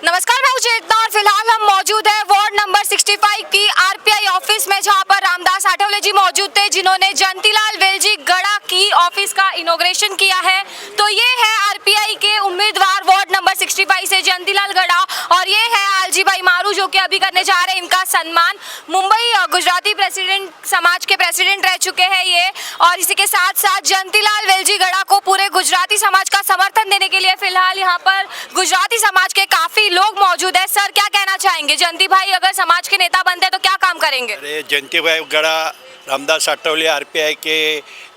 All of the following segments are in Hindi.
नमस्कार, मैं चेतना और फिलहाल हम मौजूद है वार्ड नंबर 65 की आरपीआई ऑफिस में, जहां पर रामदास आठवले जी मौजूद थे, जिन्होंने जयंतीलाल वेलजी गड़ा की ऑफिस का इनॉग्रेशन किया है। तो ये है आरपीआई के उम्मीदवार वार्ड नंबर 65 से जयंतीलाल गड़ा, और ये है आलजी भाई मारू, जो कि अभी करने जा रहे हैं इनका सम्मान। मुंबई गुजराती प्रेसिडेंट समाज के प्रेसिडेंट रह चुके हैं ये, और इसी के साथ साथ जयंतीलाल वेलजी गड़ा को पूरे गुजराती समाज का समर्थन देने के लिए फिलहाल यहाँ पर गुजराती समाज के काफी लोग मौजूद है। सर, क्या कहना चाहेंगे? जयंती भाई अगर समाज के नेता बनते हैं तो क्या काम करेंगे? अरे, जयंती भाई गड़ा रामदास आठवले आरपीआई के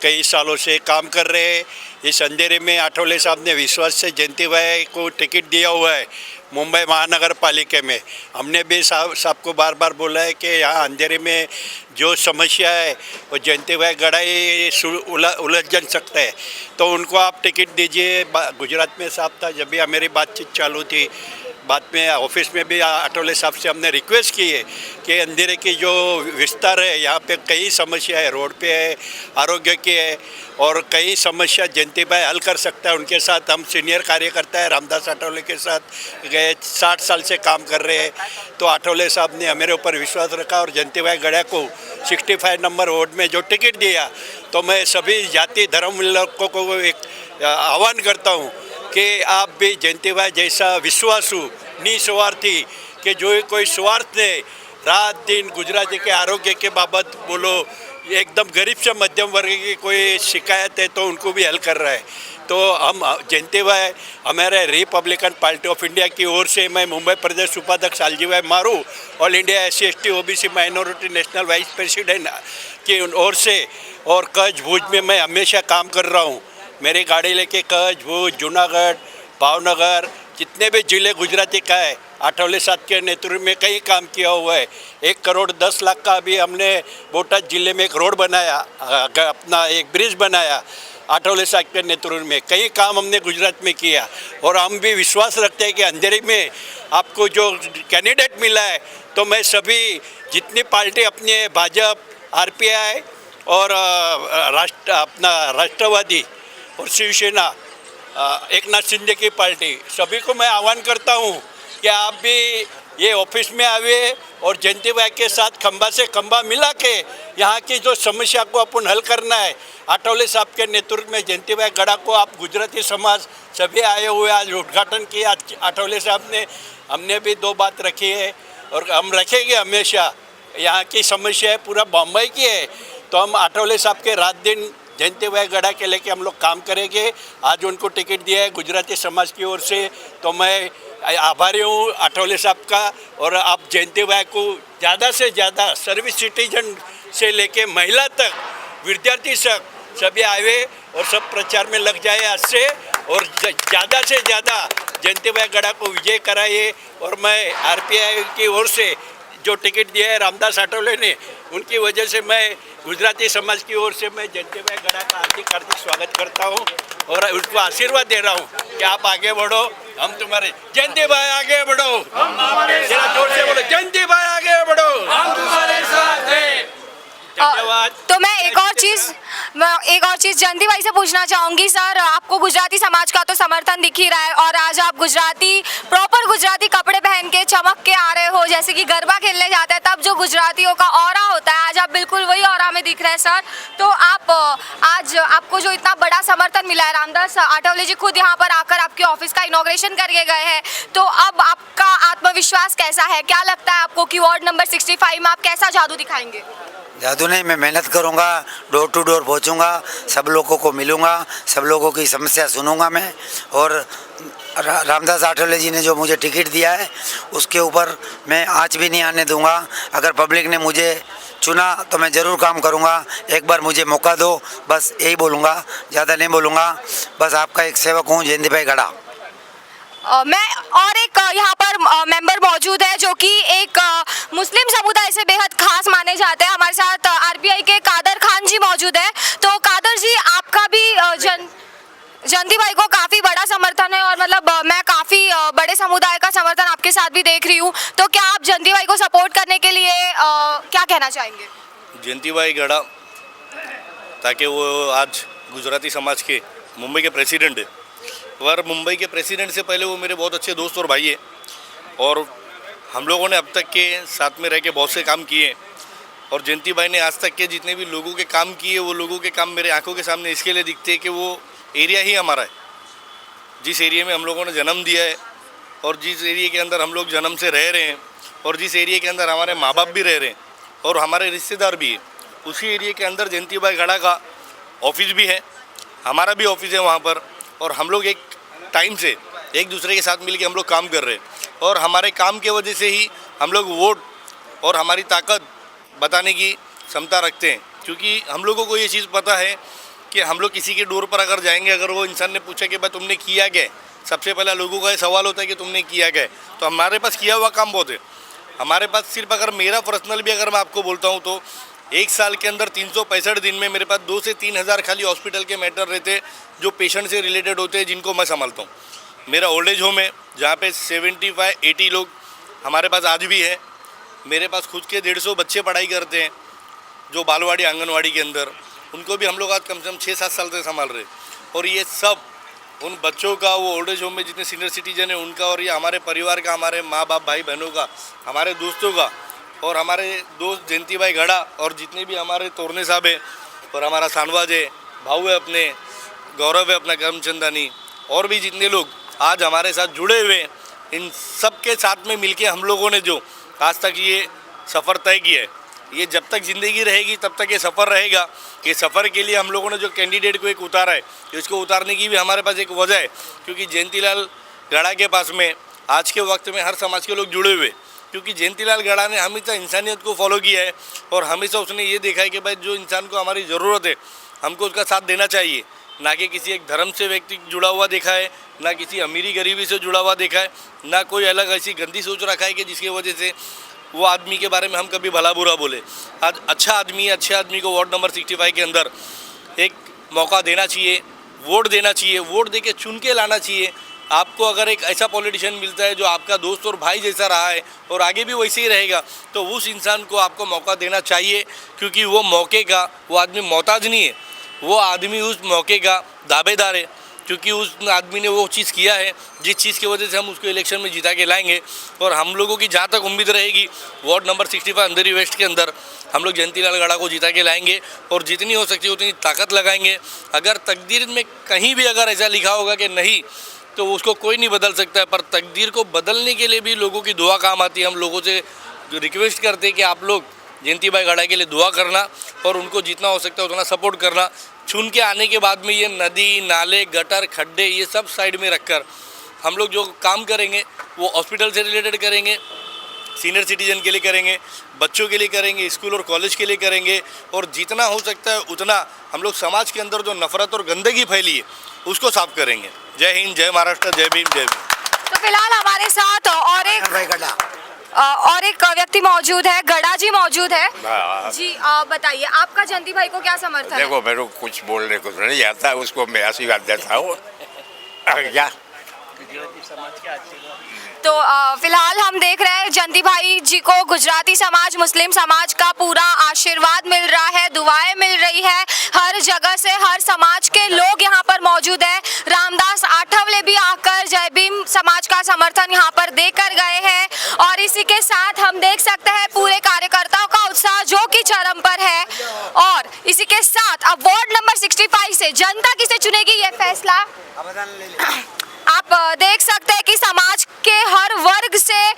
कई सालों से काम कर रहे हैं। इस अंधेरे में आठवले साहब ने विश्वास से जयंती भाई को टिकट दिया हुआ है मुंबई महानगर पालिका में। हमने भी साहब को बार बार बोला है कि यहाँ अंधेरे में जो समस्या है वो जयंती भाई गड़ा ही उलझ सकता है, तो उनको आप टिकट दीजिए। गुजरात में साहब था जब भी मेरी बातचीत चालू थी, बाद में ऑफिस में भी आठवले साहब से हमने रिक्वेस्ट की है कि अंधेरे की जो विस्तार है, यहाँ पे कई समस्या है, रोड पे है, आरोग्य की है, और कई समस्या जयंती भाई हल कर सकता है। उनके साथ हम सीनियर कार्यकर्ता है रामदास आठवले के साथ गए 60 साल से काम कर रहे हैं। तो आठवले साहब ने मेरे ऊपर विश्वास रखा और जयंती भाई गड़ा को 65 नंबर वार्ड में जो टिकट दिया, तो मैं सभी जाति धर्म लोगों को एक आह्वान करता हूँ कि आप भी जयंती भाई जैसा विश्वासु निस्वार्थी, कि जो कोई स्वार्थ नहीं, रात दिन गुजराती के आरोग्य के बाबत बोलो, एकदम गरीब से मध्यम वर्ग की कोई शिकायत है तो उनको भी हल कर रहा है। तो हम जयंती भाई, हमारे रिपब्लिकन पार्टी ऑफ इंडिया की ओर से मैं मुंबई प्रदेश उपाध्यक्ष आलजी भाई मारू, all India SC/ST OBC minority national vice president की ओर से, और कच्छ भुज में मैं हमेशा काम कर रहा हूँ। मेरी गाड़ी लेके कच्छ, भुज, जूनागढ़, भावनगर, जितने भी जिले गुजराती का है, आठवले साहब के नेतृत्व में कई काम किया हुआ है। 1 करोड़ 10 लाख का अभी हमने बोटाद जिले में एक रोड बनाया, अपना एक ब्रिज बनाया, आठवले साहब के नेतृत्व में कई काम हमने गुजरात में किया। और हम भी विश्वास रखते हैं कि अंधेरे में आपको जो कैंडिडेट मिला है, तो मैं सभी जितनी पार्टी अपनी है, भाजपा, आरपीआई और राष्ट्रवादी और शिवसेना, एकनाथ शिंदे की पार्टी, सभी को मैं आह्वान करता हूँ कि आप भी ये ऑफिस में आवे और जयंती भाई के साथ खंबा से खंबा मिला के यहाँ की जो समस्या को अपन हल करना है। आठवले साहब के नेतृत्व में जयंती भाई गड़ा को आप गुजराती समाज सभी आए हुए आज उद्घाटन किया आठवले साहब ने। हमने भी 2 बात रखी है और हम रखेंगे हमेशा। यहाँ की समस्या है पूरा बम्बई की है, तो हम आठवले साहब के रात दिन जयंती भाई गड़ा के लेके हम लोग काम करेंगे। आज उनको टिकट दिया है गुजराती समाज की ओर से, तो मैं आभारी हूँ आठवले साहब का। और आप जयंती भाई को ज़्यादा से ज़्यादा सर्विस सिटीजन से लेके महिला तक, विद्यार्थी तक सभी आए और सब प्रचार में लग जाए आज से, और ज़्यादा से ज़्यादा जयंती भाई गड़ा को विजय कराइए। और मैं आरपीआई की ओर से जो टिकट दिया है रामदास आठवले ने, उनकी वजह से मैं गुजराती समाज की ओर से मैं जयंती भाई गड़ा का हार्दिक स्वागत करता हूँ और उनको आशीर्वाद दे रहा हूँ कि आप आगे बढ़ो, हम तुम्हारे। जयंती भाई आगे बढ़ो, जरा जोर से बोलो, जयंती भाई आगे बढ़ो, हम तुम्हारे साथ हैं। धन्यवाद। तो मैं एक और चीज जयंती भाई से पूछना चाहूंगी। सर, आपको गुजराती समाज का तो समर्थन दिख ही रहा है, और आज आप प्रॉपर गुजराती कपड़े पहन के चमक के आ रहे हो, जैसे कि गरबा खेलने जाते हैं तब जो गुजरातियों का ऑरा होता है, आज आप बिल्कुल वही ऑरा में दिख रहे हैं सर। तो आप आज आपको जो इतना बड़ा समर्थन मिला है, रामदास आठवले जी खुद यहाँ पर आकर आपके ऑफिस का इनॉग्रेशन करके गए हैं, तो अब आपका आत्मविश्वास कैसा है? क्या लगता है आपको कि वार्ड नंबर 65 में आप कैसा जादू दिखाएंगे? जादू नहीं, मैं मेहनत करूंगा, डोर टू डोर पहुंचूंगा, सब लोगों को मिलूंगा, सब लोगों की समस्या सुनूंगा मैं। और रामदास आठवले जी ने जो मुझे टिकट दिया है उसके ऊपर मैं आँच भी नहीं आने दूंगा। अगर पब्लिक ने मुझे चुना तो मैं ज़रूर काम करूंगा। एक बार मुझे मौका दो, बस यही बोलूँगा, ज़्यादा नहीं बोलूँगा। बस आपका एक सेवक हूँ, जयंती भाई गड़ा। मैं और एक यहाँ पर मेंबर मौजूद है जो कि एक मुस्लिम समुदाय से बेहद खास माने जाते हैं। हमारे साथ आरपीआई के कादर खान जी मौजूद है। तो कादर जी, आपका भी जयंती भाई को काफी बड़ा समर्थन है, और मतलब मैं काफी बड़े समुदाय का समर्थन आपके साथ भी देख रही हूँ, तो क्या आप जयंती भाई को सपोर्ट करने के लिए क्या कहना चाहेंगे? जयंती भाई गड़ा, ताकि वो आज गुजराती समाज के मुंबई के प्रेसिडेंट है, और मुंबई के प्रेसिडेंट से पहले वो मेरे बहुत अच्छे दोस्त और भाई है। और हम लोगों ने अब तक के साथ में रह के बहुत से काम किए और जयंती भाई ने आज तक के जितने भी लोगों के काम किए वो लोगों के काम मेरे आंखों के सामने इसके लिए दिखते हैं कि वो एरिया ही हमारा है, जिस एरिया में हम लोगों ने जन्म दिया है और जिस एरिया के अंदर हम लोग जन्म से रह रहे हैं और जिस एरिया के अंदर हमारे माँ बाप भी रह रहे हैं और हमारे रिश्तेदार भी है, उसी एरिया के अंदर जयंती भाई गड़ा का ऑफिस भी है, हमारा भी ऑफिस है वहाँ पर। और हम लोग एक टाइम से एक दूसरे के साथ मिलके हम लोग काम कर रहे हैं और हमारे काम के वजह से ही हम लोग वोट और हमारी ताकत बताने की क्षमता रखते हैं, क्योंकि हम लोगों को ये चीज़ पता है कि हम लोग किसी के डोर पर अगर जाएंगे, अगर वो इंसान ने पूछा कि भाई तुमने किया क्या, सबसे पहला लोगों का ये सवाल होता है कि तुमने किया क्या, तो हमारे पास किया हुआ काम बहुत है। हमारे पास सिर्फ अगर मेरा पर्सनल भी अगर मैं आपको बोलता हूँ तो एक साल के अंदर 365 दिन में मेरे पास 2 से 3 हज़ार खाली हॉस्पिटल के मैटर रहते जो पेशेंट से रिलेटेड होते हैं, जिनको मैं संभालता हूँ। मेरा ओल्ड एज होम है जहाँ पे 75-80 लोग हमारे पास आज भी है। मेरे पास खुद के 150 बच्चे पढ़ाई करते हैं जो बालवाड़ी आंगनवाड़ी के अंदर, उनको भी हम लोग आज कम से कम 6-7 साल से संभाल रहे हैं। और ये सब उन बच्चों का, वो ओल्ड एज होम में जितने सीनियर सिटीजन है उनका, और ये हमारे परिवार का, हमारे माँ बाप भाई बहनों का, हमारे दोस्तों का, और हमारे दोस्त जयंती भाई गड़ा और जितने भी हमारे तोरने साहब है और हमारा सानवाज है, भाऊ है अपने, गौरव है अपना करमचंदानी, और भी जितने लोग आज हमारे साथ जुड़े हुए हैं, इन सब के साथ में मिलके हम लोगों ने जो आज तक ये सफ़र तय किया है, ये जब तक ज़िंदगी रहेगी तब तक ये सफ़र रहेगा। ये सफ़र के लिए हम लोगों ने जो कैंडिडेट को एक उतारा है, इसको उतारने की भी हमारे पास एक वजह है, क्योंकि जयंतीलाल गड़ा के पास में आज के वक्त में हर समाज के लोग जुड़े हुए, क्योंकि जयंतीलाल गड़ा ने हमेशा इंसानियत को फॉलो किया है और हमेशा उसने ये देखा है कि भाई जो इंसान को हमारी ज़रूरत है हमको उसका साथ देना चाहिए। ना कि किसी एक धर्म से व्यक्ति जुड़ा हुआ देखा है, ना किसी अमीरी गरीबी से जुड़ा हुआ देखा है, ना कोई अलग ऐसी गंदी सोच रखा है कि जिसकी वजह से वो आदमी के बारे में हम कभी भला बुरा बोले। आज अच्छा आदमी है, अच्छे आदमी को वार्ड नंबर 65 के अंदर एक मौका देना चाहिए, वोट देना चाहिए, वोट दे के चुन के लाना चाहिए। आपको अगर एक ऐसा पॉलिटिशियन मिलता है जो आपका दोस्त और भाई जैसा रहा है और आगे भी वैसे ही रहेगा, तो उस इंसान को आपको मौका देना चाहिए, क्योंकि वो मौके का, वो आदमी मोहताज नहीं है, वो आदमी उस मौके का दावेदार है, क्योंकि उस आदमी ने वो चीज़ किया है जिस चीज़ की वजह से हम उसको इलेक्शन में जिता के लाएंगे। और हम लोगों की जहाँ तक उम्मीद रहेगी, वार्ड नंबर 65 अंधेरी वेस्ट के अंदर हम लोग जयंतीलाल गड़ा को जिता के लाएंगे और जितनी हो सकती है उतनी ताकत लगाएंगे। अगर तकदीर में कहीं भी अगर ऐसा लिखा होगा कि नहीं, तो उसको कोई नहीं बदल सकता है, पर तकदीर को बदलने के लिए भी लोगों की दुआ काम आती है। हम लोगों से रिक्वेस्ट करते हैं कि आप लोग जयंती भाई गड़ा के लिए दुआ करना और उनको जितना हो सकता है उतना सपोर्ट करना। चुन के आने के बाद में ये नदी, नाले, गटर, खड्डे, ये सब साइड में रखकर हम लोग जो काम करेंगे वो हॉस्पिटल से रिलेटेड करेंगे, सीनियर सिटीजन के लिए करेंगे, बच्चों के लिए करेंगे, स्कूल और कॉलेज के लिए करेंगे, और जितना हो सकता है उतना हम लोग समाज के अंदर जो नफरत और गंदगी फैली है उसको साफ करेंगे। जय हिंद, जय महाराष्ट्र, जय भीम, जय भीम। तो फिलहाल हमारे साथ और एक व्यक्ति मौजूद है, गड़ा जी मौजूद है जी। बताइए आपका जयंती भाई को क्या समर्थन है? देखो, मेरे को कुछ बोलने को नहीं आता, उसको मैं आशीर्वाद देता हूँ। क्या तो फिलहाल हम देख रहे हैं जयंती भाई जी को गुजराती समाज, मुस्लिम समाज का पूरा आशीर्वाद मिल रहा है, दुआएं मिल रही है। हर जगह से हर समाज के लोग यहाँ पर मौजूद है। रामदास आठवले भी आकर जय भीम समाज का समर्थन यहाँ पर देकर गए हैं और इसी के साथ हम देख सकते हैं पूरे कार्यकर्ताओं का उत्साह जो कि चरम पर है। और इसी के साथ अब वार्ड नंबर 65 से जनता किसे चुनेगी ये फैसला आप देख सकते हैं कि समाज के हर वर्ग से,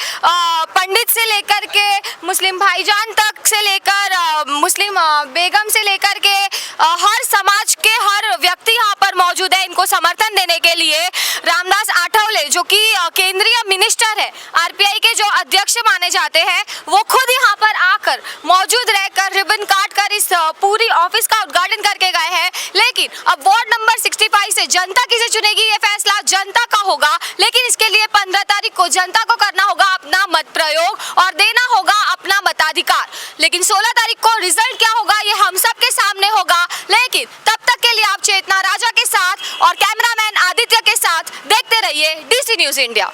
पंडित से लेकर के मुस्लिम भाईजान तक से लेकर मुस्लिम बेगम से लेकर के हर समाज के हर व्यक्ति यहाँ पर मौजूद है इनको समर्थन देने के लिए। रामदास आठवले जो कि केंद्रीय मिनिस्टर है, आरपीआई के जो अध्यक्ष माने जाते हैं, वो खुद यहाँ पर आकर मौजूद रहकर रिबन काट कर इस पूरी ऑफिस का उद्घाटन करके गए हैं। लेकिन अब वार्ड नंबर 65 से जनता किसे चुनेगी ये फैसला जनता का होगा, लेकिन इसके लिए 15 तारीख को जनता को करना होगा अपना मत प्रयोग और देना होगा अपना मताधिकार। लेकिन 16 तारीख को रिजल्ट क्या होगा ये हम सब के सामने होगा। लेकिन तब तक के लिए आप चेतना राजा के साथ और कैमरामैन आदित्य के साथ देखते रहिए DC न्यूज़ इंडिया।